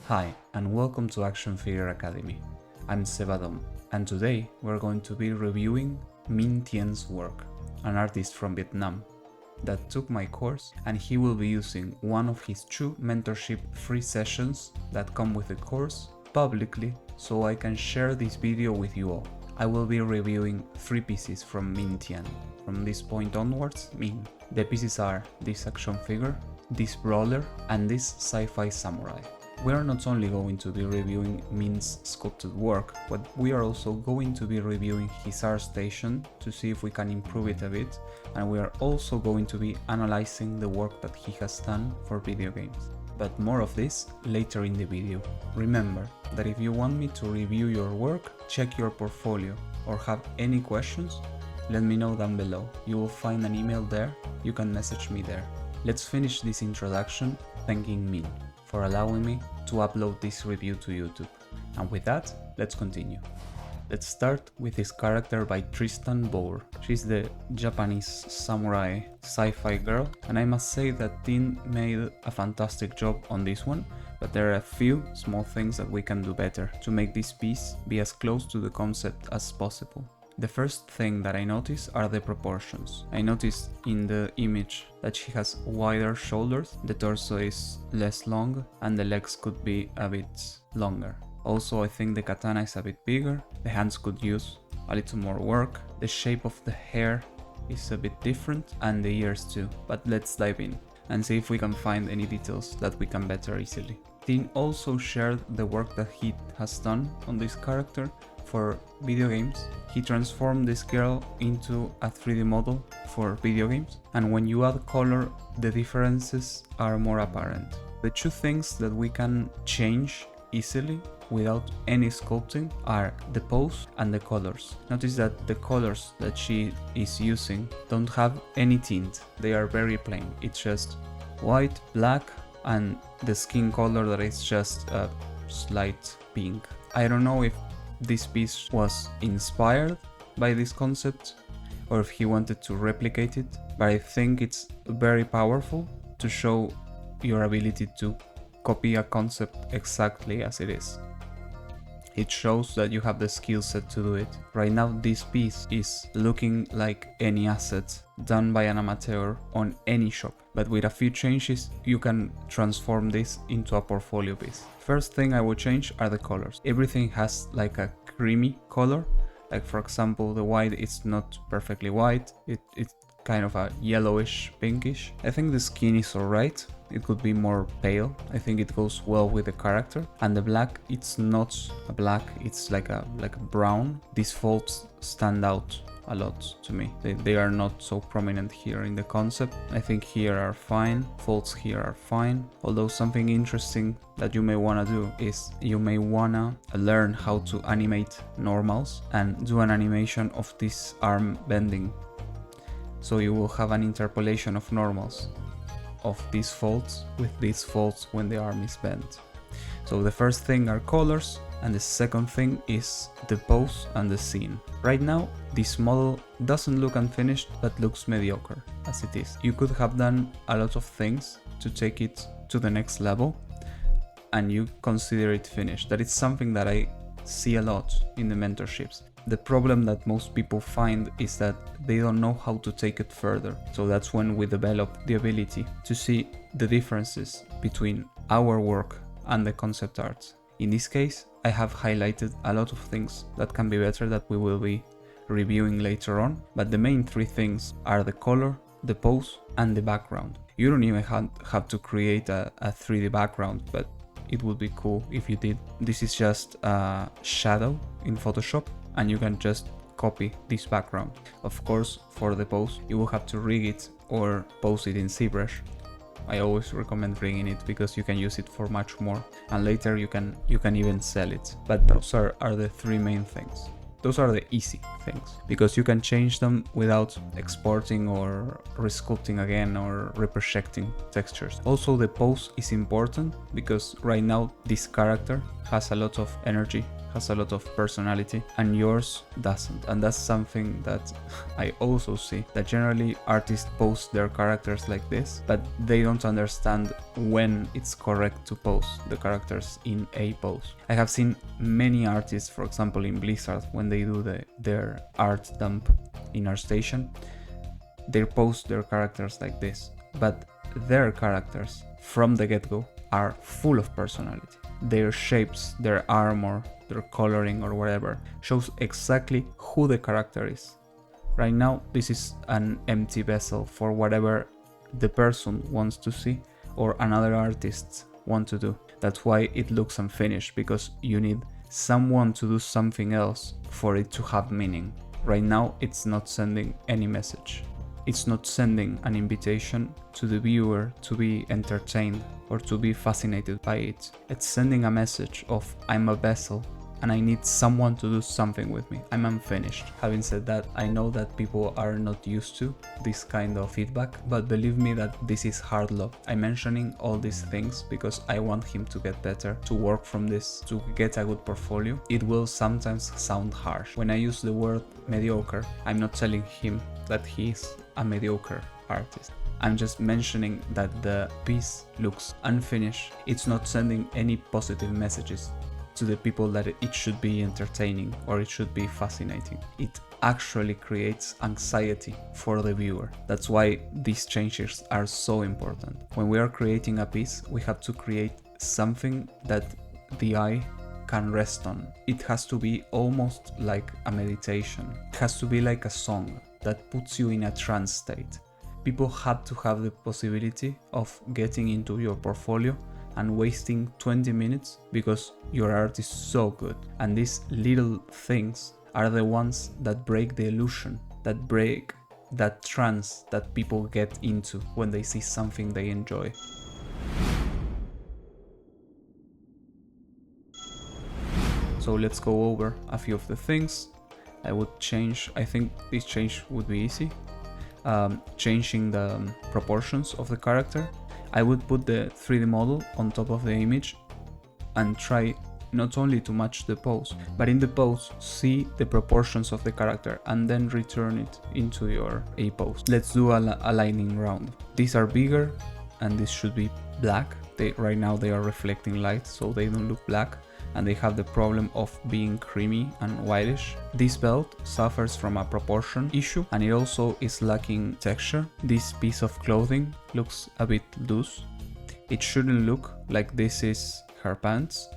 Hi, and welcome to Action Figure Academy. I'm Seba Dom, and today we're going to be reviewing Minh work, an artist from Vietnam that took my course, and he will be using one of his 2 mentorship free sessions that come with the course publicly so I can share this video with you all. I will be reviewing 3 pieces from Minh. From this point onwards, Minh. The pieces are this action figure, this brawler, and this sci-fi samurai. We are not only going to be reviewing Minh's sculpted work, but we are also going to be reviewing his art station to see if we can improve it a bit, and we are also going to be analyzing the work that he has done for video games. But more of this later in the video. Remember that if you want me to review your work, check your portfolio, or have any questions, let me know down below. You will find an email there, you can message me there. Let's finish this introduction thanking Minh for allowing me to upload this review to YouTube. And with that, let's continue. Let's start with this character by Tristan Bohr. She's the Japanese samurai sci-fi girl, and I must say that Tin made a fantastic job on this one, but there are a few small things that we can do better to make this piece be as close to the concept as possible. The first thing that I notice are the proportions. I noticed in the image that she has wider shoulders, the torso is less long, and the legs could be a bit longer. Also, I think the katana is a bit bigger, the hands could use a little more work, the shape of the hair is a bit different, and the ears too. But let's dive in and see if we can find any details that we can better easily. Tin also shared the work that he has done on this character for video games. He transformed this girl into a 3D model for video games, and when you add color, the differences are more apparent. The 2 things that we can change easily without any sculpting are the pose and the colors. Notice that the colors that she is using don't have any tint, they are very plain. It's just white, black, and the skin color that is just a slight pink. I don't know if this piece was inspired by this concept or if he wanted to replicate it, but I think it's very powerful to show your ability to copy a concept exactly as it is. It shows that you have the skill set to do it. Right now this piece is looking like any asset done by an amateur on any shop, but with a few changes you can transform this into a portfolio piece. First thing I would change are the colors. Everything has like a creamy color, like for example the white is not perfectly white, it's kind of a yellowish pinkish. I think the skin is alright, it could be more pale. I think it goes well with the character. And the black, it's not a black, it's like a brown. These folds stand out a lot to me. They are not so prominent here in the concept. I think here are fine, folds here are fine. Although something interesting that you may wanna do is you may wanna learn how to animate normals and do an animation of this arm bending. So you will have an interpolation of normals of these folds with these folds when the arm is bent. So the first thing are colors, and the second thing is the pose and the scene. Right now this model doesn't look unfinished but looks mediocre as it is. You could have done a lot of things to take it to the next level and you consider it finished. That is something that I see a lot in the mentorships. The problem that most people find is that they don't know how to take it further. So that's when we develop the ability to see the differences between our work and the concept art. In this case, I have highlighted a lot of things that can be better that we will be reviewing later on, but the main 3 things are the color, the pose, and the background. You don't even have to create a 3D background, but it would be cool if you did. This is just a shadow in Photoshop, and you can just copy this background. Of course, for the pose, you will have to rig it or pose it in Zbrush. I always recommend rigging it because you can use it for much more, and later you can even sell it. But those are the 3 main things. Those are the easy things, because you can change them without exporting or resculpting again or reprojecting textures. Also, the pose is important because right now this character has a lot of energy has a lot of personality and yours doesn't. And that's something that I also see, that generally artists post their characters like this, but they don't understand when it's correct to post the characters in a pose. I have seen many artists, for example in Blizzard, when they do their art dump in ArtStation, they post their characters like this, but their characters from the get-go are full of personality. Their shapes, their armor, their coloring or whatever shows exactly who the character is. Right now this is an empty vessel for whatever the person wants to see or another artist want to do. That's why it looks unfinished, because you need someone to do something else for it to have meaning. Right now it's not sending any message. It's not sending an invitation to the viewer to be entertained or to be fascinated by it. It's sending a message of I'm a vessel and I need someone to do something with me. I'm unfinished. Having said that, I know that people are not used to this kind of feedback, but believe me that this is hard luck. I'm mentioning all these things because I want him to get better, to work from this, to get a good portfolio. It will sometimes sound harsh. When I use the word mediocre, I'm not telling him that he's a mediocre artist. I'm just mentioning that the piece looks unfinished. It's not sending any positive messages to the people that it should be entertaining or it should be fascinating. It actually creates anxiety for the viewer. That's why these changes are so important. When we are creating a piece, we have to create something that the eye can rest on. It has to be almost like a meditation. It has to be like a song that puts you in a trance state. People have to have the possibility of getting into your portfolio and wasting 20 minutes because your art is so good. And these little things are the ones that break the illusion, that break that trance that people get into when they see something they enjoy. So let's go over a few of the things. I would change, I think this change would be easy. Changing the proportions of the character. I would put the 3D model on top of the image and try not only to match the pose, but in the pose see the proportions of the character and then return it into your A pose. Let's do a lightning round. These are bigger and this should be black. Right now they are reflecting light, so they don't look black, and they have the problem of being creamy and whitish. This belt suffers from a proportion issue and it also is lacking texture. This piece of clothing looks a bit loose. It shouldn't look like this is her pants.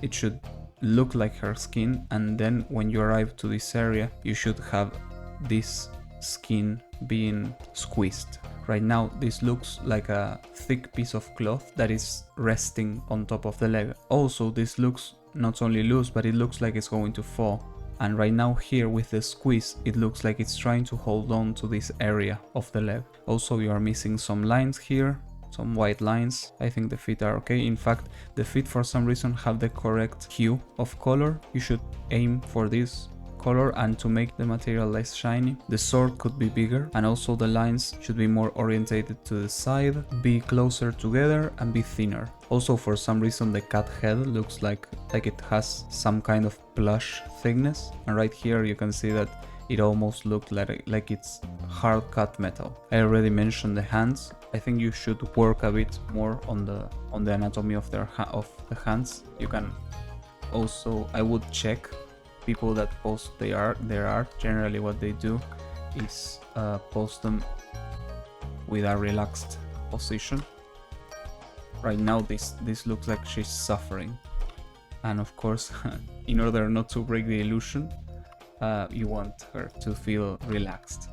It should look like her skin, and then when you arrive to this area you should have this skin being squeezed. Right now this looks like a thick piece of cloth that is resting on top of the leg. Also this looks not only loose, but it looks like it's going to fall. And right now here with the squeeze it looks like it's trying to hold on to this area of the leg. Also you are missing some lines here, some white lines. I think the feet are okay. In fact the feet for some reason have the correct hue of color. You should aim for this color and to make the material less shiny. The sword could be bigger and also the lines should be more orientated to the side, be closer together and be thinner. Also for some reason the cat head looks like it has some kind of plush thickness, and right here you can see that it almost looked like it's hard cut metal. I already mentioned the hands. I think you should work a bit more on the anatomy of the hands. You can also, I would check people that post their art. Generally what they do is post them with a relaxed position. Right now this looks like she's suffering, and of course in order not to break the illusion you want her to feel relaxed,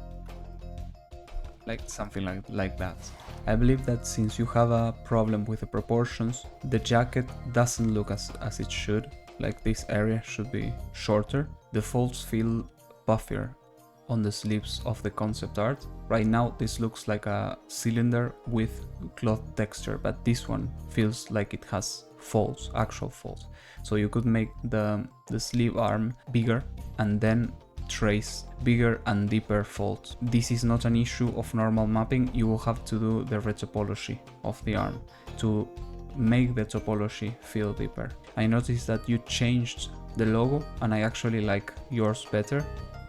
like something like that. I believe that since you have a problem with the proportions, the jacket doesn't look as it should. Like this area should be shorter. The folds feel puffier on the sleeves of the concept art. Right now this looks like a cylinder with cloth texture, but this one feels like it has folds, actual folds. So you could make the sleeve arm bigger and then trace bigger and deeper folds. This is not an issue of normal mapping. You will have to do the retopology of the arm to make the topology feel deeper. I noticed that you changed the logo, and I actually like yours better.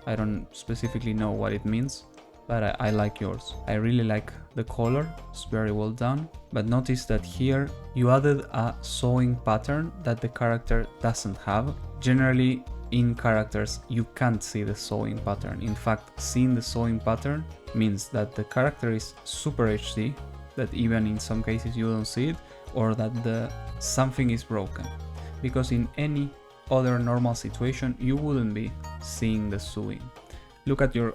I don't specifically know what it means, but I like yours. I really like the color, it's very well done. But notice that here you added a sewing pattern that the character doesn't have. Generally in characters you can't see the sewing pattern. In fact, seeing the sewing pattern means that the character is super HD, that even in some cases you don't see it, or that something is broken. Because in any other normal situation you wouldn't be seeing the sewing. Look at your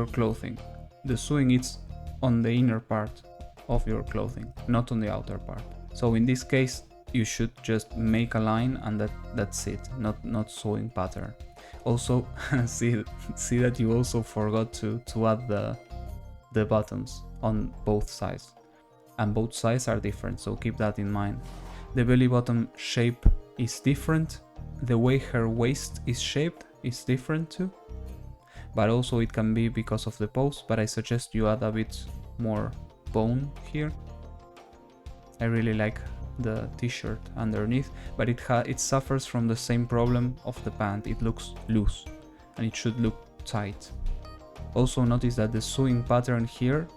clothing. The sewing is on the inner part of your clothing, not on the outer part. So in this case you should just make a line and that's it, not sewing pattern. Also see that you also forgot to add the buttons on both sides, and both sides are different, so keep that in mind. The belly button shape is different, the way her waist is shaped is different too, but also it can be because of the pose, but I suggest you add a bit more bone here. I really like the t-shirt underneath, but it suffers from the same problem of the pant. It looks loose and it should look tight. Also notice that the sewing pattern here,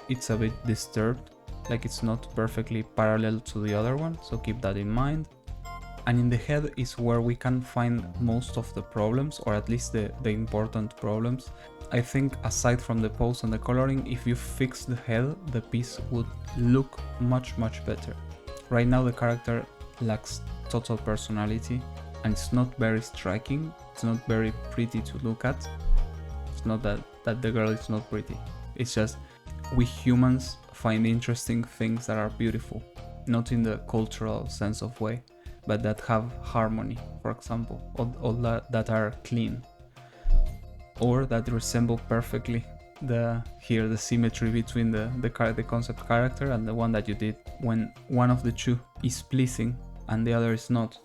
it's a bit disturbed, like it's not perfectly parallel to the other one, so keep that in mind. And in the head is where we can find most of the problems, or at least the important problems. I think aside from the pose and the coloring, if you fix the head, the piece would look much better. Right now the character lacks total personality and it's not very striking, it's not very pretty to look at. It's not that the girl is not pretty, it's just we humans find interesting things that are beautiful, not in the cultural sense of way, but that have harmony, for example, all that are clean, or that resemble perfectly the symmetry between the concept character and the one that you did. When one of the two is pleasing and the other is not,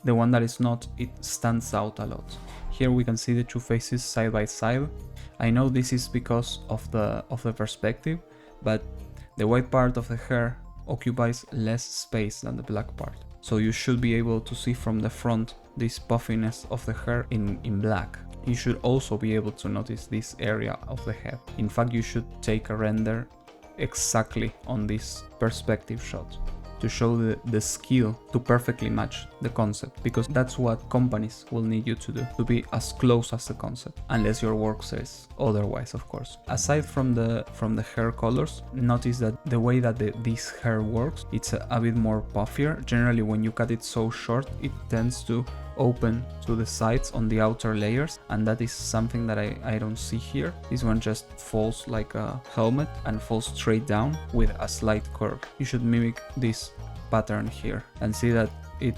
the one that is not, it stands out a lot. Here we can see the two faces side by side. I know this is because of the perspective, but the white part of the hair occupies less space than the black part. So you should be able to see from the front this puffiness of the hair in black. You should also be able to notice this area of the head. In fact, you should take a render exactly on this perspective shot to show the skill to perfectly match the concept, because that's what companies will need you to do, to be as close as the concept, unless your work says otherwise, of course. Aside from the hair colors, notice that the way that this hair works, it's a bit more puffier. Generally when you cut it so short, it tends to open to the sides on the outer layers, and that is something that I don't see here. This one just falls like a helmet and falls straight down with a slight curve. You should mimic this pattern here and see that it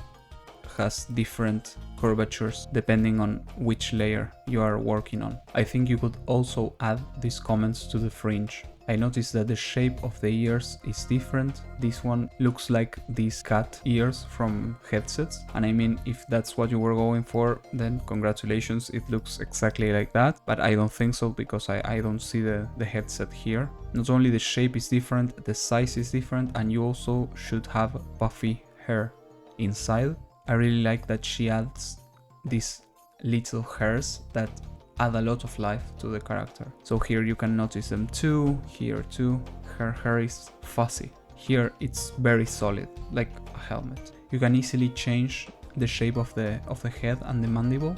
has different curvatures depending on which layer you are working on. I think you could also add these comments to the fringe. I noticed that the shape of the ears is different. This one looks like these cat ears from headsets, and I mean, if that's what you were going for, then congratulations, it looks exactly like that, but I don't think so, because I don't see the headset here. Not only the shape is different, the size is different, and you also should have puffy hair inside. I really like that she adds these little hairs that add a lot of life to the character. So here you can notice them too, here too. Her hair is fuzzy. Here it's very solid, like a helmet. You can easily change the shape of the head and the mandible.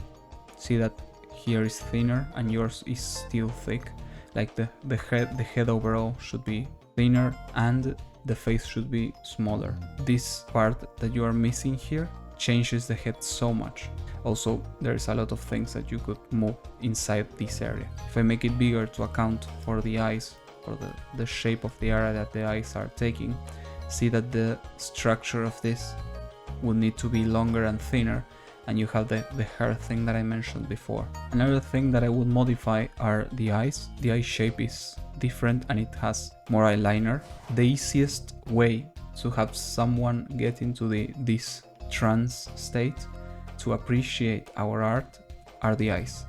See that here is thinner and yours is still thick. Like the head overall should be thinner and the face should be smaller. This part that you are missing here changes the head so much. Also, there's a lot of things that you could move inside this area. If I make it bigger to account for the eyes, or the shape of the area that the eyes are taking, see that the structure of this would need to be longer and thinner, and you have the hair thing that I mentioned before. Another thing that I would modify are the eyes. The eye shape is different and it has more eyeliner. The easiest way to have someone get into this trance state to appreciate our art are the eyes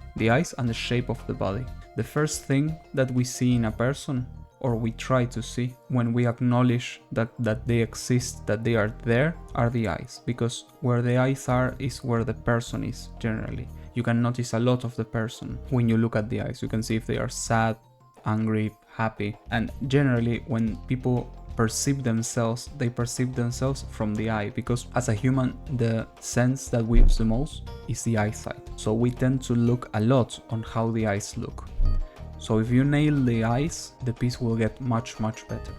and the shape of the body. The first thing that we see in a person or we try to see when we acknowledge that they exist, that they are there, are the eyes. Because where the eyes are is where the person is generally. You can notice a lot of the person when you look at the eyes. You can see if they are sad, angry, happy. And generally when people perceive themselves, they perceive themselves from the eye, because as a human the sense that we use the most is the eyesight. So we tend to look a lot on how the eyes look. So if you nail the eyes, the piece will get much better.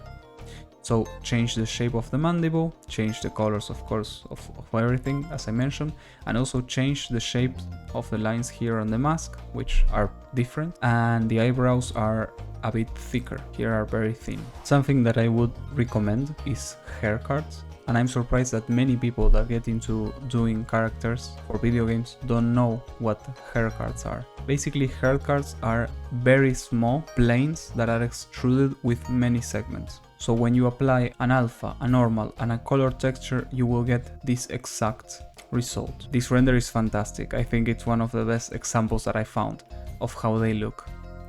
So change the shape of the mandible, change the colors of course of everything as I mentioned, and also change the shape of the lines here on the mask, which are different, and the eyebrows are a bit thicker, here are very thin. Something that I would recommend is Haircards, and I'm surprised that many people that get into doing characters for video games don't know what haircards are. Basically, haircards are very small planes that are extruded with many segments. So when you apply an alpha, a normal, and a color texture, you will get this exact result. This render is fantastic. I think it's one of the best examples that I found of how they look.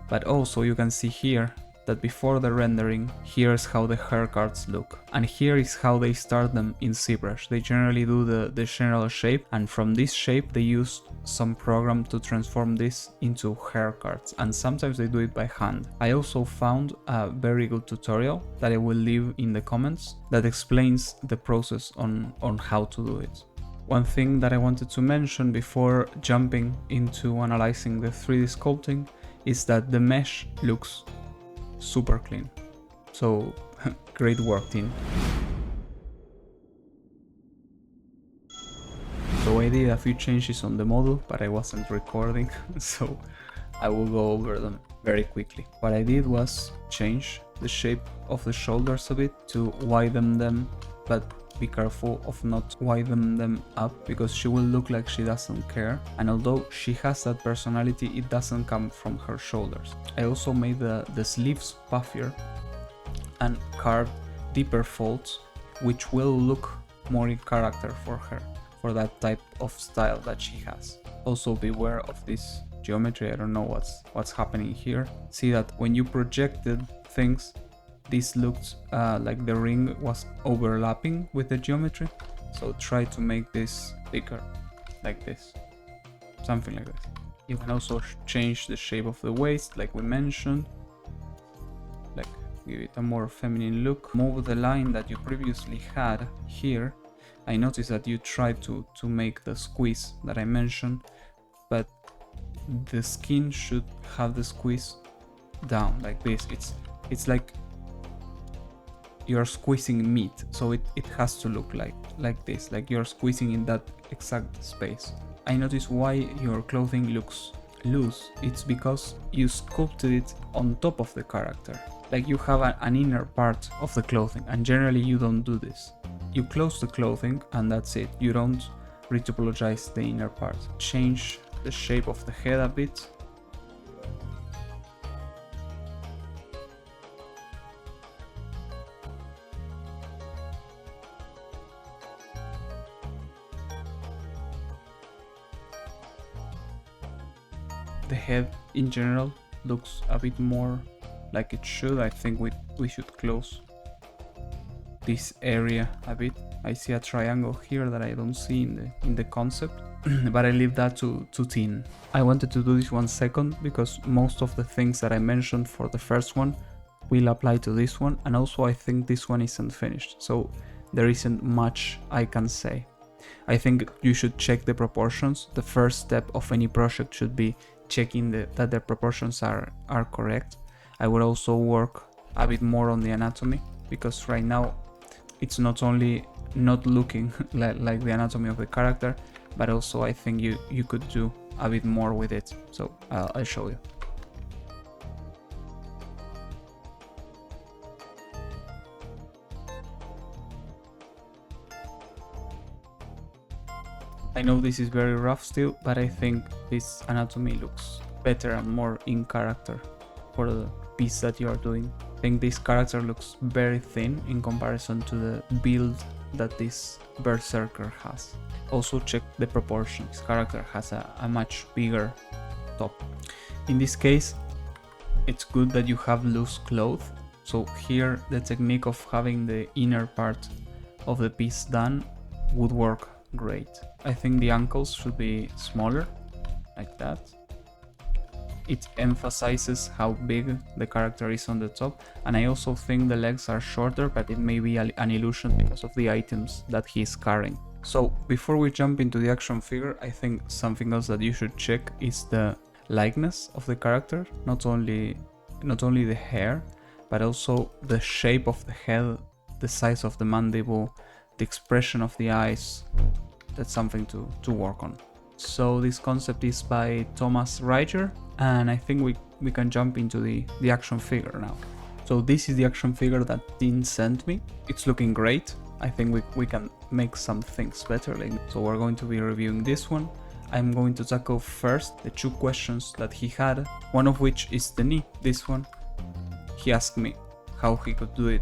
But also you can see here that before the rendering, here's how the haircards look. And here is how they start them in Zbrush. They generally do the general shape, and from this shape they use some program to transform this into haircards, and sometimes they do it by hand. I also found a very good tutorial that I will leave in the comments that explains the process on how to do it. One thing that I wanted to mention before jumping into analyzing the 3D sculpting is that the mesh looks super clean. So great work, team. So I did a few changes on the model, but I wasn't recording, so I will go over them very quickly. What I did was change the shape of the shoulders a bit to widen them, but be careful of not widen them up, because she will look like she doesn't care, and although she has that personality, it doesn't come from her shoulders. I also made the sleeves puffier and carved deeper folds, which will look more in character for her, for that type of style that she has. Also beware of this geometry. I don't know what's happening here. See that when you projected things, this looked like the ring was overlapping with the geometry. So try to make this thicker, like this, something like this. You can also change the shape of the waist, like we mentioned, like give it a more feminine look. Move the line that you previously had here. I noticed that you tried to make the squeeze that I mentioned, but the skin should have the squeeze down like this. It's like you're squeezing meat, so it has to look like this, like you're squeezing in that exact space. I noticed why your clothing looks loose. It's because you sculpted it on top of the character. Like you have an inner part of the clothing, and generally you don't do this. You close the clothing and that's it. You don't retopologize the inner part. Change the shape of the head a bit. The head in general looks a bit more like it should. I think we should close this area a bit. I see a triangle here that I don't see in the concept, but I leave that to thin. I wanted to do this 1 second because most of the things that I mentioned for the first one will apply to this one, and also I think this one isn't finished, so there isn't much I can say. I think you should check the proportions. The first step of any project should be checking that the proportions are correct. I would also work a bit more on the anatomy, because right now it's not only not looking like the anatomy of the character, but also I think you could do a bit more with it. So I'll show you. I know this is very rough still, but I think this anatomy looks better and more in character for the piece that you are doing. I think this character looks very thin in comparison to the build that this berserker has. Also check the proportions. This character has a much bigger top. In this case, it's good that you have loose clothes, So here the technique of having the inner part of the piece done would work great. I think the ankles should be smaller, like that. It emphasizes how big the character is on the top, and I also think the legs are shorter, but it may be an illusion because of the items that he's carrying. So before we jump into the action figure, I think something else that you should check is the likeness of the character, not only the hair, but also the shape of the head, the size of the mandible, the expression of the eyes. That's something to work on. So this concept is by Thomas Reicher, and I think we can jump into the action figure now. So this is the action figure that Dean sent me. It's looking great. I think we can make some things better. So we're going to be reviewing this one. I'm going to tackle first the 2 questions that he had, one of which is the knee, this one. He asked me how he could do it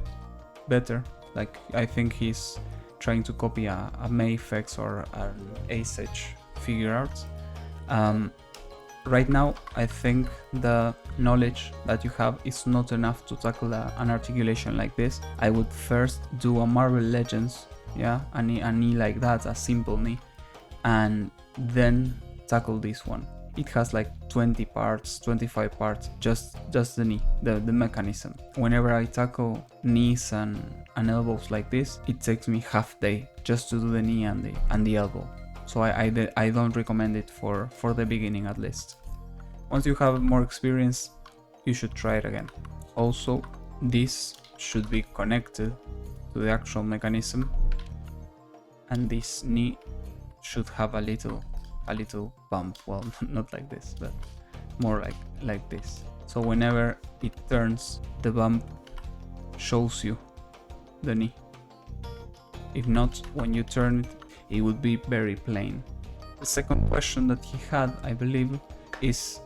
better. Like, I think he's trying to copy a Mayfix or an Asage figure art. Right now, I think the knowledge that you have is not enough to tackle an articulation like this. I would first do a Marvel Legends, yeah, a knee like that, a simple knee, and then tackle this one. It has like 20 parts, 25 parts, just the knee, the mechanism. Whenever I tackle knees and elbows like this, it takes me half day just to do the knee and the elbow. So I don't recommend it for the beginning, at least. Once you have more experience, you should try it again. Also, this should be connected to the actual mechanism, and this knee should have a little bump. Well, not like this, but more like this. So whenever it turns, the bump shows you the knee. If not, when you turn it, it would be very plain. The second question that he had, I believe, is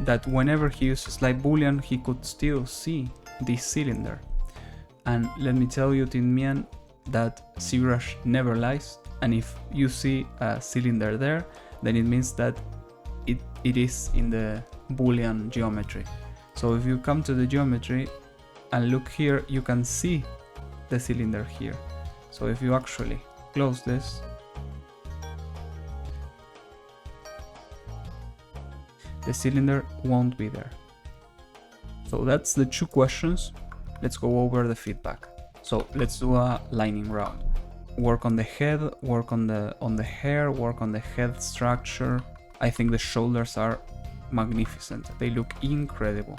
that whenever he uses light boolean, he could still see this cylinder. And let me tell you, Tin Mian, that Zbrush never lies, and if you see a cylinder there, then it means that it is in the boolean geometry. So if you come to the geometry and look here, you can see the cylinder here. So if you actually close this, the cylinder won't be there. So that's the 2 questions. Let's go over the feedback. So let's do a lining round. Work on the head, work on the hair, work on the head structure. I think the shoulders are magnificent. They look incredible.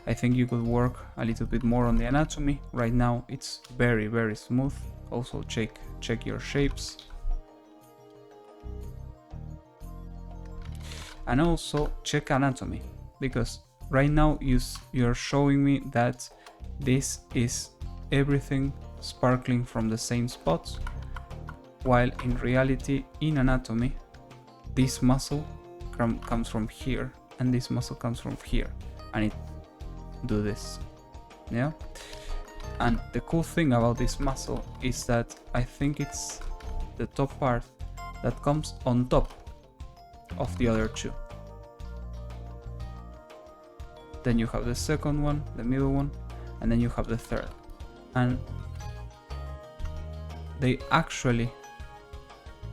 I think you could work a little bit more on the anatomy. Right now it's very, very smooth. Also check your shapes. And also check anatomy, because right now you're showing me that this is everything sparkling from the same spots, while in reality, in anatomy, this muscle comes from here and this muscle comes from here, and it do this, yeah. And the cool thing about this muscle is that I think it's the top part that comes on top of the other 2. Then you have the second one, the middle one, and then you have the third. And they actually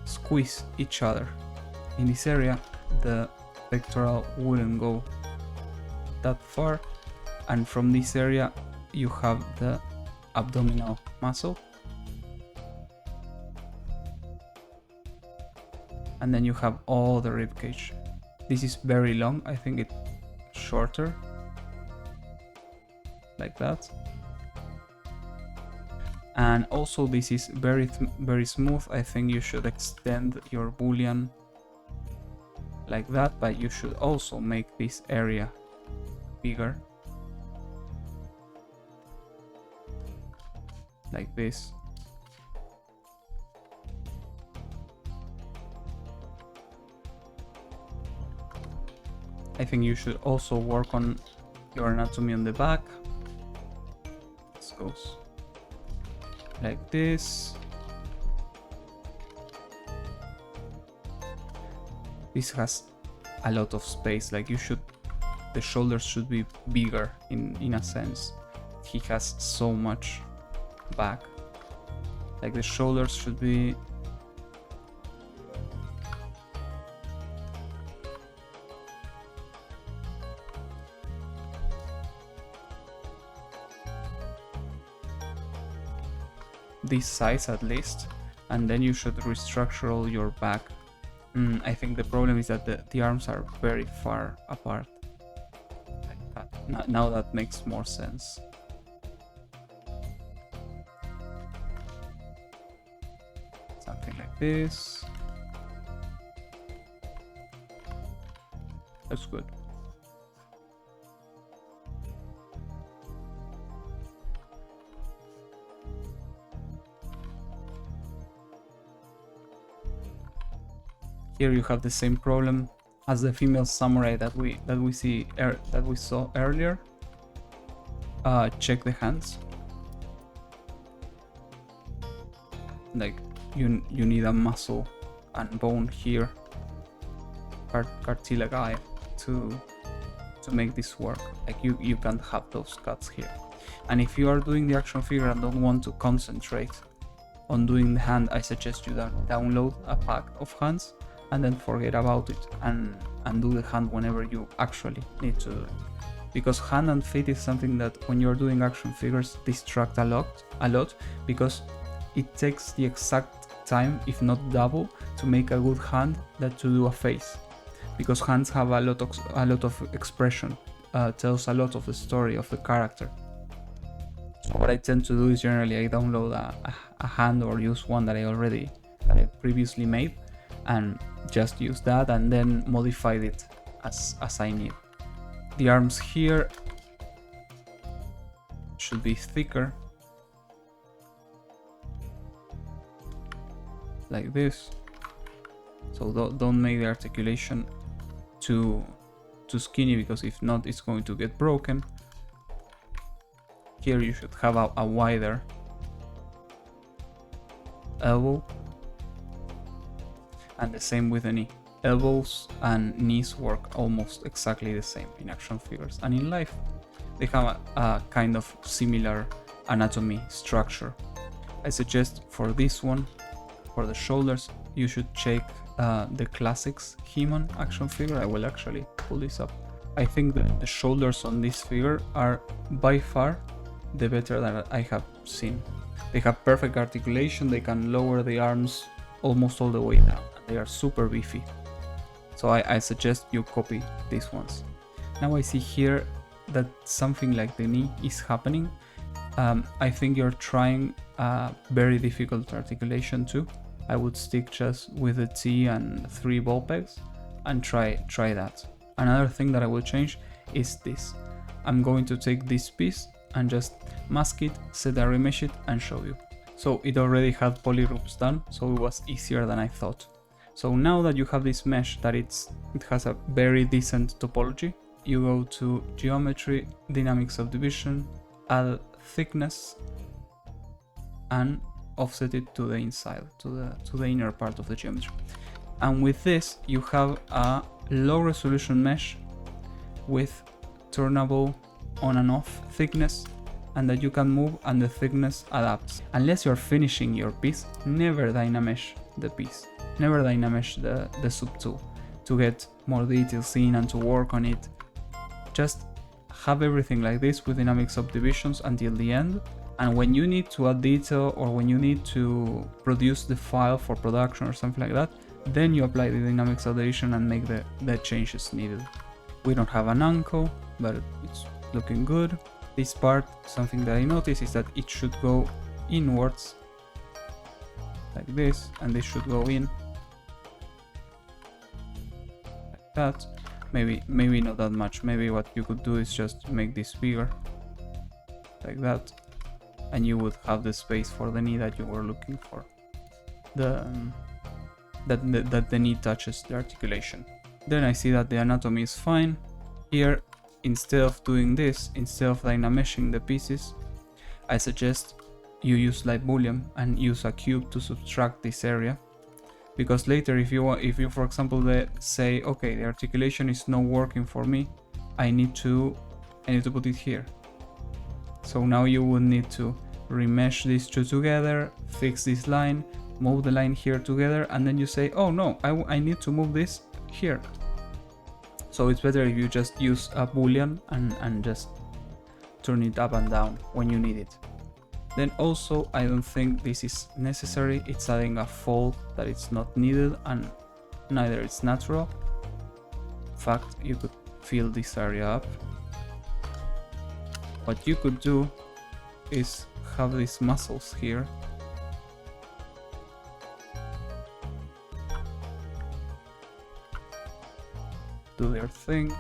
squeeze each other. In this area, the pectoral wouldn't go that far, and from this area you have the abdominal muscle, and then you have all the rib cage. This is very long. I think it's shorter, like that. And also this is very smooth. I think you should extend your boolean like that, but you should also make this area bigger, like this. I think you should also work on your anatomy on the back. This goes like this. This has a lot of space, like the shoulders should be bigger in a sense. he has so much back. Like the shoulders should be this size at least, and then you should restructure all your back. I think the problem is that the arms are very far apart. Like that. Now that makes more sense. Something like this. That's good. Here you have the same problem as the female samurai that we saw earlier. Check the hands. Like you need a muscle and bone here, cartilage to make this work. Like you can't have those cuts here. And if you are doing the action figure and don't want to concentrate on doing the hand, I suggest you download a pack of hands and then forget about it and do the hand whenever you actually need to do it. Because hand and feet is something that when you're doing action figures distract a lot because it takes the exact time, if not double, to make a good hand than to do a face. Because hands have a lot of expression, tells a lot of the story of the character. So what I tend to do is generally I download a hand or use one that I previously made, and just use that and then modify it as I need. The arms here should be thicker, like this. So don't make the articulation too skinny, because if not it's going to get broken. Here you should have a wider elbow, and the same with the knee. Elbows and knees work almost exactly the same in action figures, and in life they have a kind of similar anatomy structure. I suggest for this one, for the shoulders, you should check the classics He-Man action figure. I will actually pull this up. I think that the shoulders on this figure are by far the better that I have seen. They have perfect articulation, they can lower the arms almost all the way down, and they are super beefy. So I suggest you copy these ones. Now I see here that something like the knee is happening. I think you're trying a very difficult articulation too. I would stick just with the T and 3 ball pegs and try that. Another thing that I will change is this. I'm going to take this piece and just mask it, set a remesh it, and show you. So it already had polygroups done, so it was easier than I thought. So now that you have this mesh that it has a very decent topology, you go to geometry, dynamic subdivision, add thickness, and offset it to the inside, to the inner part of the geometry. And with this you have a low resolution mesh with turnable on and off thickness, and that you can move and the thickness adapts. Unless you're finishing your piece, never dynamesh the piece, never dynamesh the sub tool to get more details in and to work on it. Just have everything like this with dynamic subdivisions until the end, and when you need to add detail or when you need to produce the file for production or something like that, then you apply the dynamic subdivision and make the changes needed. We don't have an angle, but it's looking good. This part, something that I noticed is that it should go inwards like this, and this should go in like that. Maybe not that much. Maybe what you could do is just make this bigger like that, and you would have the space for the knee that you were looking for. That the knee touches the articulation. Then I see that the anatomy is fine. Here, instead of doing this, instead of dynameshing the pieces, I suggest you use light boolean and use a cube to subtract this area. Because later, if you for example say, okay, the articulation is not working for me, I need to put it here. So now you would need to remesh these two together, fix this line, move the line here together, and then you say, oh no, I need to move this here. So it's better if you just use a boolean and just turn it up and down when you need it. Then also, I don't think this is necessary. It's adding a fold that it's not needed, and neither it's natural. In fact, you could fill this area up. What you could do is have these muscles here. Do their thing.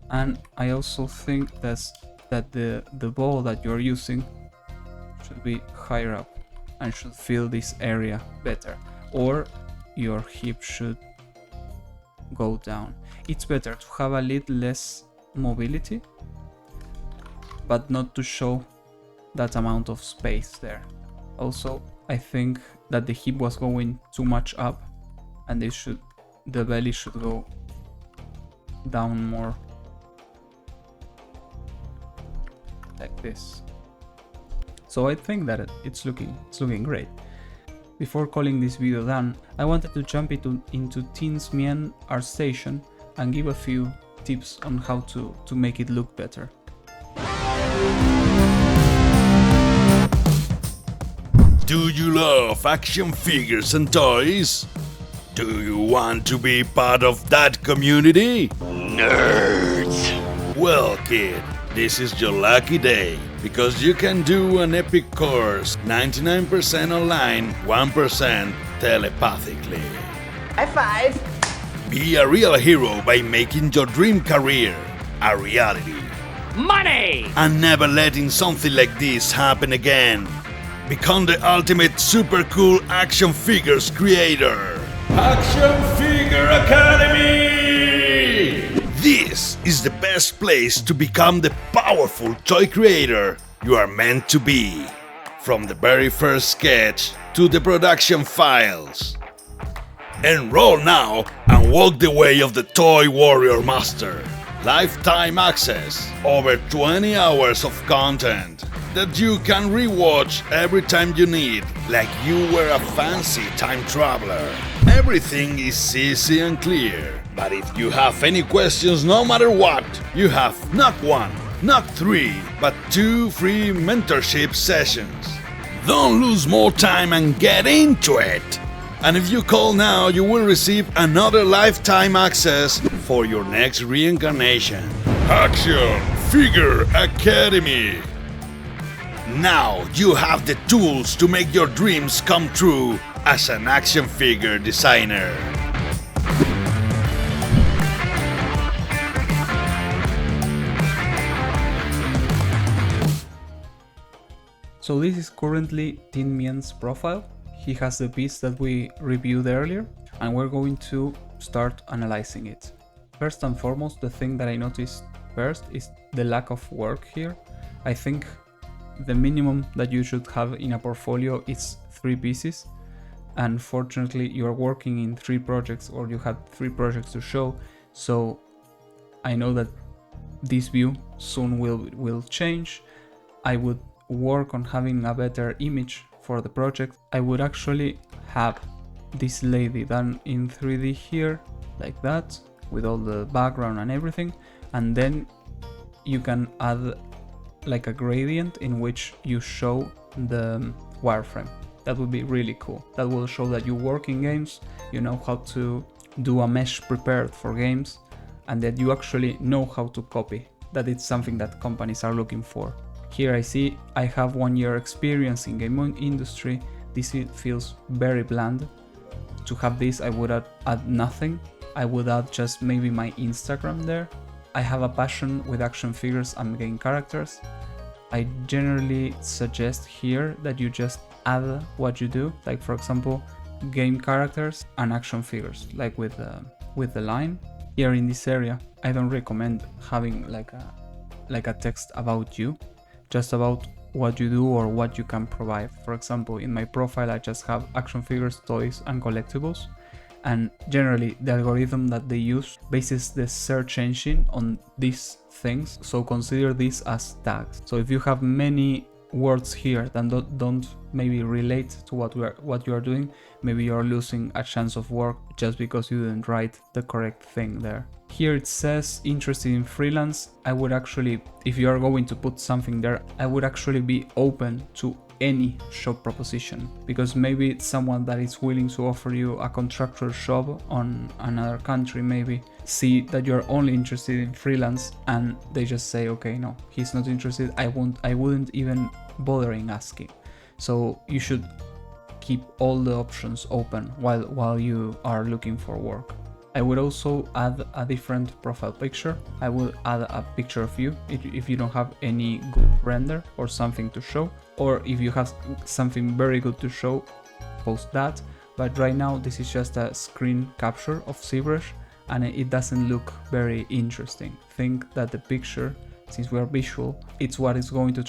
And I also think that the ball that you're using should be higher up and should fill this area better, or your hip should go down. It's better to have a little less mobility, but not to show that amount of space there. Also, I think that the hip was going too much up, and the belly should go down more, like this. So I think that it's looking great. Before calling this video done, I wanted to jump into Tin's Minh ArtStation and give a few tips on how to make it look better. Do you love action figures and toys? Do you want to be part of that community? Nerds! Well, kid, this is your lucky day, because you can do an epic course 99% online, 1% telepathically. High five! Be a real hero by making your dream career a reality. Money! And never letting something like this happen again. Become the ultimate super cool action figures creator. Action Figure Academy! This is the best place to become the powerful toy creator you are meant to be. From the very first sketch to the production files. Enroll now and walk the way of the Toy Warrior Master. Lifetime access, over 20 hours of content that you can rewatch every time you need, like you were a fancy time traveler. Everything is easy and clear, but if you have any questions, no matter what, you have not 1, not 3, but 2 free mentorship sessions. Don't lose more time and get into it! And if you call now, you will receive another lifetime access for your next reincarnation. Action Figure Academy! Now you have the tools to make your dreams come true as an action figure designer. So this is currently Tin Mien's profile. He has the piece that we reviewed earlier, and we're going to start analyzing it. First and foremost, the thing that I noticed first is the lack of work here. I think the minimum that you should have in a portfolio is 3 pieces. Unfortunately, you're working in 3 projects, or you have 3 projects to show, so I know that this view soon will change. I would work on having a better image for the project. I would actually have this lady done in 3D here, like that, with all the background and everything, and then you can add like a gradient in which you show the wireframe. That would be really cool. That will show that you work in games, you know how to do a mesh prepared for games, and that you actually know how to copy. That it's something that companies are looking for. Here I see I have 1 year experience in game industry. This feels very bland. To have this, I would add nothing. I would add just maybe my Instagram there. I have a passion with action figures and game characters. I generally suggest here that you just add what you do, like for example game characters and action figures, like with the line. Here in this area, I don't recommend having like a text about you, just about what you do or what you can provide. For example, in my profile I just have action figures, toys and collectibles, And generally the algorithm that they use bases the search engine on these things, so consider this as tags. So if you have many words here that don't maybe relate to what you are doing, maybe you're losing a chance of work just because you didn't write the correct thing there. Here it says interested in freelance. I would actually, if you are going to put something there, I would actually be open to any job proposition, because maybe it's someone that is willing to offer you a contractual job on another country, maybe see that you're only interested in freelance and they just say, okay, no, he's not interested, I wouldn't even bothering asking. So you should keep all the options open while you are looking for work. I would also add a different profile picture. I will add a picture of you if you don't have any good render or something to show, or if you have something very good to show, post that. But right now this is just a screen capture of Zbrush and it doesn't look very interesting. Think that the picture, since we are visual, it's what is going to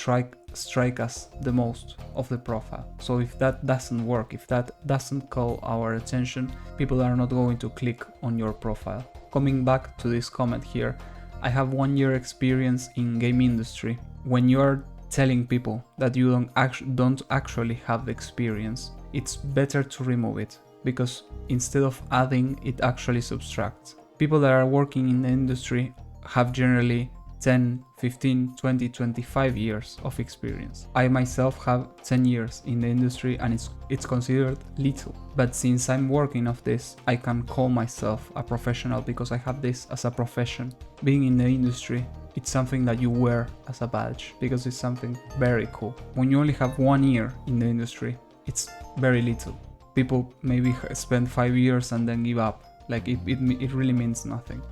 strike us the most of the profile. So if that doesn't work, if that doesn't call our attention, people are not going to click on your profile. Coming back to this comment here, I have 1 year experience in game industry. When you are telling people that you don't actually have the experience, it's better to remove it, because instead of adding, it actually subtracts. People that are working in the industry have generally 10, 15, 20, 25 years of experience. I myself have 10 years in the industry and it's considered little. But since I'm working of this, I can call myself a professional because I have this as a profession. Being in the industry, it's something that you wear as a badge because it's something very cool. When you only have 1 year in the industry, it's very little. People maybe spend 5 years and then give up. Like it really means nothing.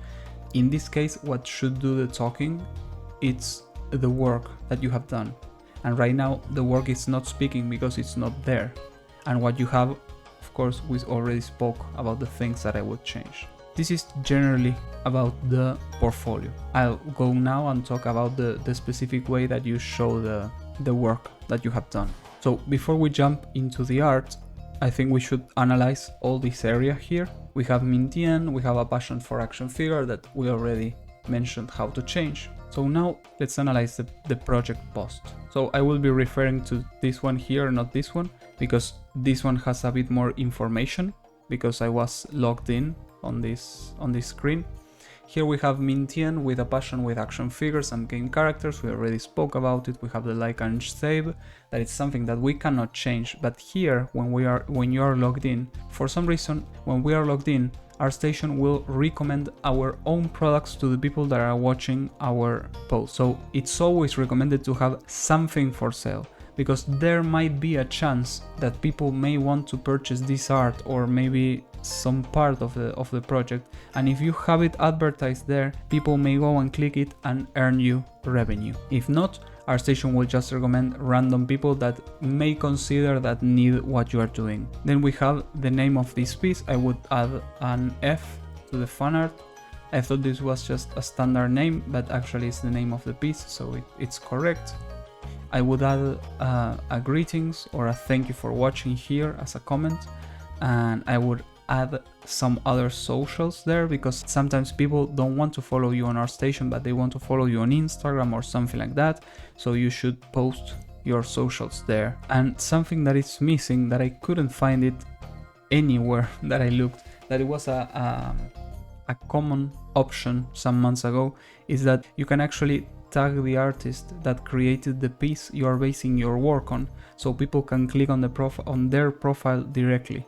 In this case, what should do the talking, it's the work that you have done. And right now, the work is not speaking because it's not there. And what you have, of course, we already spoke about the things that I would change. This is generally about the portfolio. I'll go now and talk about the specific way that you show the work that you have done. So before we jump into the art, I think we should analyze all this area here. We have Minh, we have a passion for action figure that we already mentioned how to change. So now let's analyze the project post. So I will be referring to this one here, not this one, because this one has a bit more information because I was logged in on this screen. Here we have Minh with a passion with action figures and game characters. We already spoke about it. We have the like and save. That is something that we cannot change. But here, when you are logged in, for some reason, when we are logged in, our station will recommend our own products to the people that are watching our post. So it's always recommended to have something for sale, because there might be a chance that people may want to purchase this art or maybe some part of the project, and if you have it advertised there, people may go and click it and earn you revenue. If not, our station will just recommend random people that may consider that need what you are doing. Then we have the name of this piece. I would add an F to the fan art. I thought this was just a standard name, but actually it's the name of the piece, so it's correct. I would add a greetings or a thank you for watching here as a comment, and I would add some other socials there, because sometimes people don't want to follow you on our station, but they want to follow you on Instagram or something like that, so you should post your socials there. And something that is missing, that I couldn't find it anywhere that I looked, that it was a common option some months ago, is that you can actually tag the artist that created the piece you are basing your work on, so people can click on their profile directly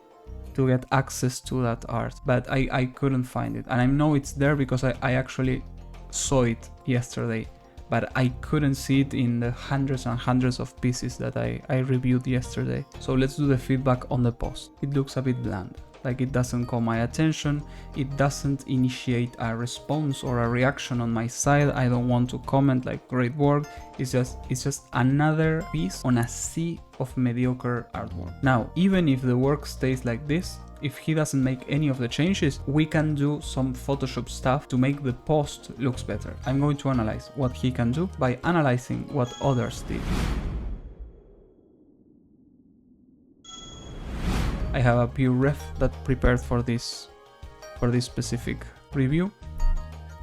to get access to that art. But I couldn't find it, and I know it's there because I actually saw it yesterday, but I couldn't see it in the hundreds and hundreds of pieces that I reviewed yesterday. So let's do the feedback on the post. It looks a bit bland, like it doesn't call my attention, it doesn't initiate a response or a reaction on my side. I don't want to comment like great work. It's just another piece on a sea of mediocre artwork. Now, even if the work stays like this, if he doesn't make any of the changes, we can do some Photoshop stuff to make the post looks better. I'm going to analyze what he can do by analyzing what others did. I have a pure ref that prepared for this specific review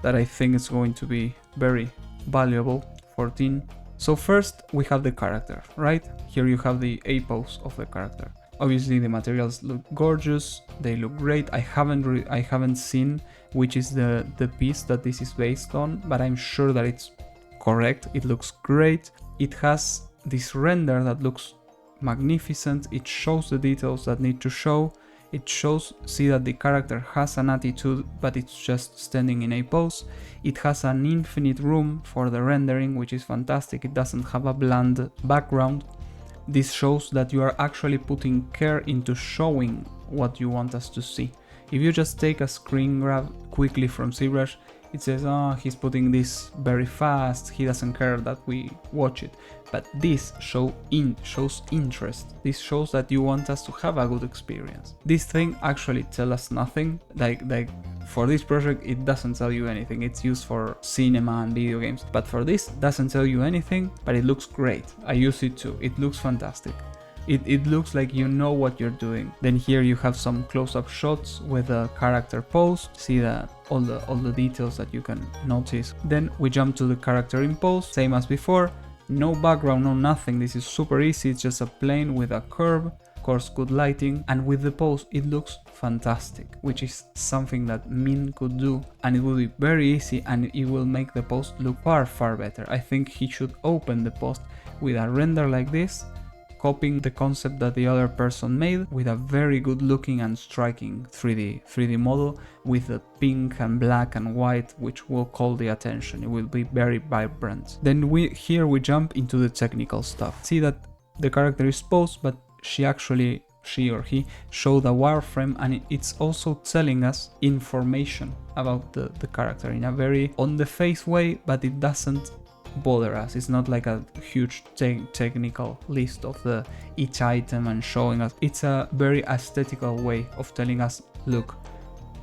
that I think is going to be very valuable. 14. So first we have the character, right? Here you have the A pose of the character. Obviously the materials look gorgeous, they look great. I haven't seen which is the piece that this is based on, but I'm sure that it's correct. It looks great. It has this render that looks magnificent. It shows the details that need to show. It shows, see that the character has an attitude, but it's just standing in a pose. It has an infinite room for the rendering, which is fantastic. It doesn't have a bland background. This shows that you are actually putting care into showing what you want us to see. If you just take a screen grab quickly from Zbrush, it says, oh, he's putting this very fast, he doesn't care that we watch it. But this shows interest. This shows that you want us to have a good experience. This thing actually tells us nothing. Like for this project, it doesn't tell you anything. It's used for cinema and video games. But for this, it doesn't tell you anything, but it looks great. I use it too. It looks fantastic. It looks like you know what you're doing. Then here you have some close-up shots with a character pose. See that all the details that you can notice. Then we jump to the character in pose, same as before. No background, no nothing. This is super easy. It's just a plane with a curve. Of course, good lighting. And with the pose, it looks fantastic, which is something that Minh could do. And it will be very easy and it will make the post look far, far better. I think he should open the post with a render like this, copying the concept that the other person made with a very good looking and striking 3D model with the pink and black and white, which will call the attention. It will be very vibrant. Then here we jump into the technical stuff. See that the character is posed, but she or he showed a wireframe, and it's also telling us information about the character in a very on the face way, but it doesn't bother us. It's not like a huge technical list of each item and showing us. It's a very aesthetical way of telling us, look,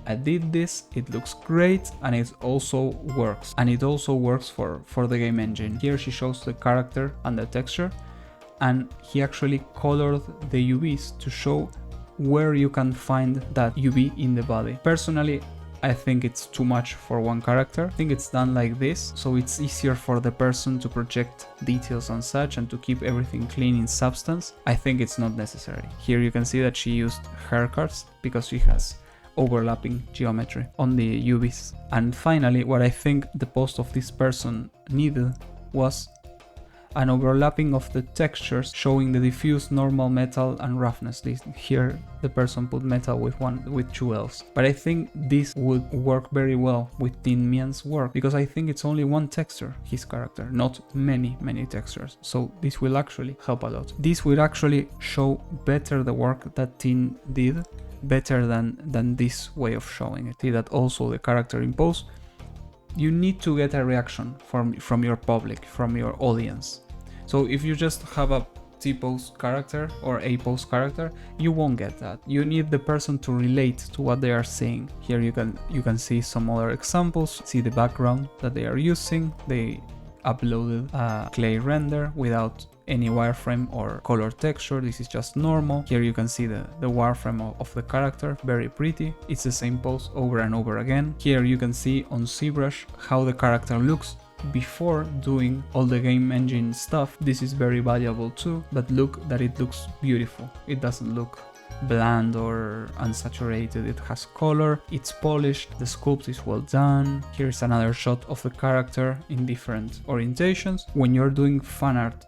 I did this, it looks great, and it also works. And it also works for the game engine. Here she shows the character and the texture, and he actually colored the UVs to show where you can find that UV in the body. Personally, I think it's too much for one character. I think it's done like this, so it's easier for the person to project details on such and to keep everything clean in substance. I think it's not necessary. Here you can see that she used Haircards because she has overlapping geometry on the UVs. And finally, what I think the post of this person needed was an overlapping of the textures showing the diffuse, normal, metal and roughness. Here the person put metal with two L's. But I think this would work very well within Minh's work because I think it's only one texture, his character, not many textures. So this will actually help a lot. This will actually show better the work that Tin did, better than this way of showing it. See that also the character in pose. You need to get a reaction from your public, from your audience. So if you just have a T-pose character or A-pose character, you won't get that. You need the person to relate to what they are seeing. Here you can see some other examples. See the background that they are using. They uploaded a clay render without any wireframe or color texture. This is just normal. Here you can see the wireframe of the character, very pretty. It's the same pose over and over again. Here you can see on Zbrush how the character looks before doing all the game engine stuff. This is very valuable too, but look that it looks beautiful. It doesn't look bland or unsaturated. It has color, it's polished, the sculpt is well done. Here's another shot of the character in different orientations. When you're doing fan art,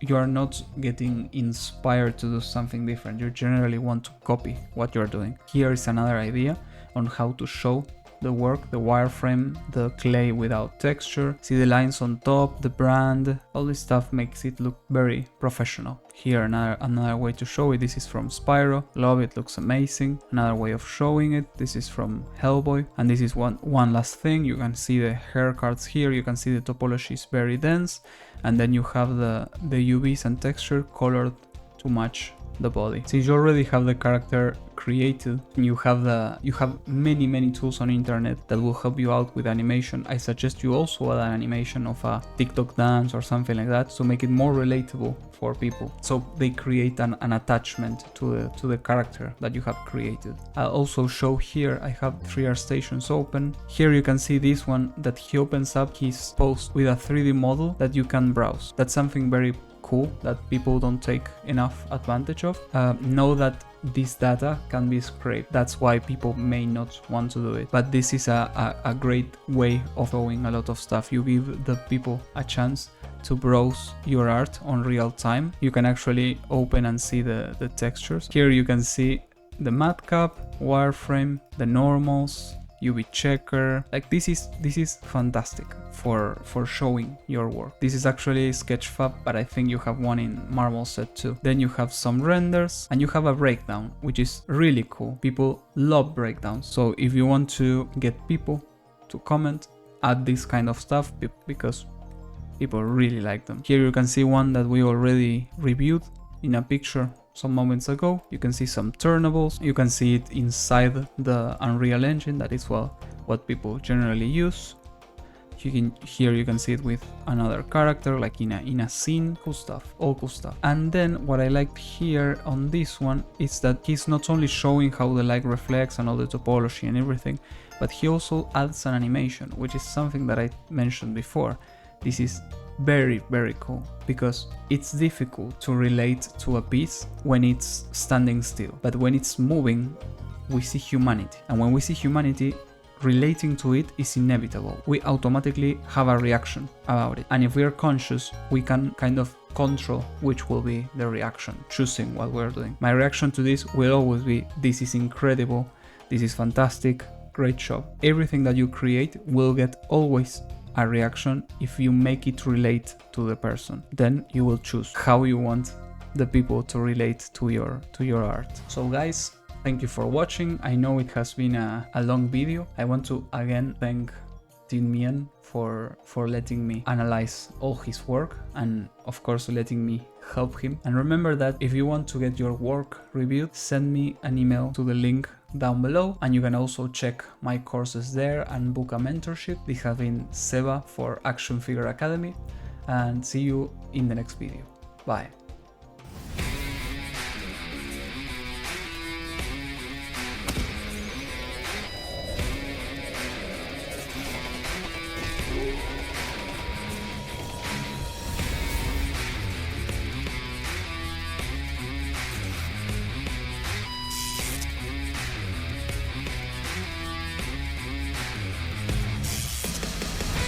you are not getting inspired to do something different. You generally want to copy what you're doing. Here is another idea on how to show the work, the wireframe, the clay without texture. See the lines on top, the brand, all this stuff makes it look very professional. Here another way to show it. This is from Spyro. Love it, looks amazing. Another way of showing it. This is from Hellboy. And this is one last thing. You can see the hair cards here. You can see the topology is very dense. And then you have the UVs and texture colored to match the body. Since you already have the character created, you have many tools on internet that will help you out with animation. I suggest you also add an animation of a TikTok dance or something like that to make it more relatable for people, so they create an attachment to the character that you have created. I'll also show here, I have 3 art stations open. Here you can see this one that he opens up his post with a 3D model that you can browse. That's something very cool that people don't take enough advantage of. Know that this data can be scraped. That's why people may not want to do it. But this is a great way of showing a lot of stuff. You give the people a chance to browse your art on real time. You can actually open and see the textures. Here you can see the matcap, wireframe, the normals, UV checker. Like this is fantastic for showing your work. This is actually Sketchfab, but I think you have one in Marble Set too. Then you have some renders and you have a breakdown, which is really cool. People love breakdowns. So if you want to get people to comment, add this kind of stuff because people really like them. Here you can see one that we already reviewed in a picture some moments ago. You can see some turnables. You can see it inside the Unreal Engine. That is what people generally use. Here you can see it with another character, like in a scene. Cool stuff, all cool stuff. And then what I liked here on this one is that he's not only showing how the light reflects and all the topology and everything, but he also adds an animation, which is something that I mentioned before. This is very cool because it's difficult to relate to a piece when it's standing still, but when it's moving we see humanity, and when we see humanity, relating to it is inevitable. We automatically have a reaction about it, and if we are conscious we can kind of control which will be the reaction, choosing what we're doing. My reaction to this will always be, this is incredible, this is fantastic, great job. Everything that you create will get always a reaction if you make it relate to the person. Then you will choose how you want the people to relate to your art. So guys, thank you for watching. I know it has been a long video. I want to again thank Minh for letting me analyze all his work and of course letting me help him. And remember that if you want to get your work reviewed, send me an email to the link down below, and you can also check my courses there and book a mentorship. This has been Seba for Action Figure Academy, and see you in the next video. Bye.